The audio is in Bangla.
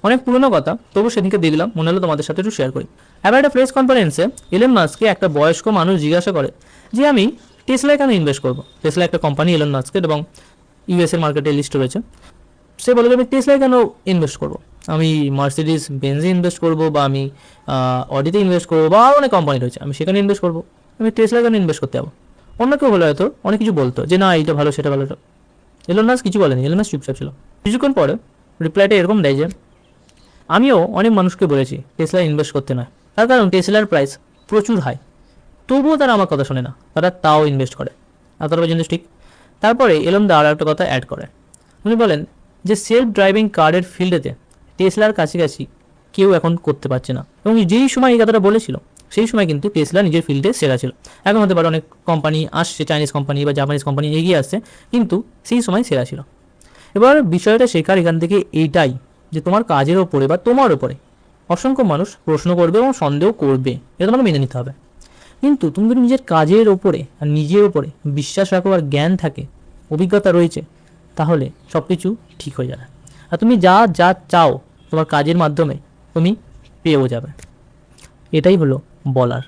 অনেক পুরনো কথা, তবু সেদিনকে দিয়ে দিলাম, মনে হলো তোমাদের সাথে একটু শেয়ার করি। এবার একটা প্রেস কনফারেন্সে ইলন মাস্ককে একটা বয়স্ক মানুষ জিজ্ঞাসা করে যে আমি টেসলায় কেন ইনভেস্ট করবো। টেসলা একটা কোম্পানি ইলন মাস্কের, এবং ইউএসের মার্কেটে লিস্ট রয়েছে। সে বলে যে আমি টেসলায় কেন ইনভেস্ট করবো, আমি মার্সিডিস বেঞ্জে ইনভেস্ট করবো, বা আমি অডিতে ইনভেস্ট করবো, বা আরও অনেক কোম্পানি রয়েছে, আমি সেখানে ইনভেস্ট করবো, আমি টেসলায় কেন ইনভেস্ট করতে যাবো। অন্য কেউ হলে হয়তো অনেক কিছু বলতো যে না এইটা ভালো সেটা ভালো। এলন মাস্ক কিছু বলেনি, এলন মাস্ক চুপচাপ ছিল। কিছুক্ষণ পরে রিপ্লাইটা এরকম দেয় যে আমিও অনেক মানুষকে বলেছি টেসলায় ইনভেস্ট করতে নয়, তার কারণ টেসলার প্রাইস প্রচুর হাই, তবুও তারা আমার কথা শোনে না, তারা তাও ইনভেস্ট করে। এতটা পর্যন্ত ঠিক। তারপরে এলন দা আর একটা কথা অ্যাড করেন। উনি বলেন যে সেলফ ড্রাইভিং কারের ফিল্ডেতে টেসলার কাছাকাছি কেউ এখন করতে পারছে না, এবং যেই সময় এই কথাটা বলেছিল সেই সময় কিন্তু টেসলা নিজের ফিল্ডে সেরা ছিল। এখন হতে পারে অনেক কোম্পানি আসছে, চাইনিজ কোম্পানি বা জাপানিজ কোম্পানি এগিয়ে আসছে, কিন্তু সেই সময় সেরা ছিল। এবার বিষয়টা শেখার এখান থেকে এইটাই যে তোমার কাজের ওপরে বা তোমার ওপরে অসংখ্য মানুষ প্রশ্ন করবে এবং সন্দেহ করবে, এটা তোমাকে মেনে নিতে হবে। কিন্তু তুমি যদি নিজের কাজের ওপরে আর নিজের ওপরে বিশ্বাস রাখো আর জ্ঞান থাকে, অভিজ্ঞতা রয়েছে, তাহলে সব কিছু ঠিক হয়ে যাবে। আর তুমি যা যা চাও তোমার কাজের মাধ্যমে তুমি পেয়েও যাবে। এটাই হলো বলার।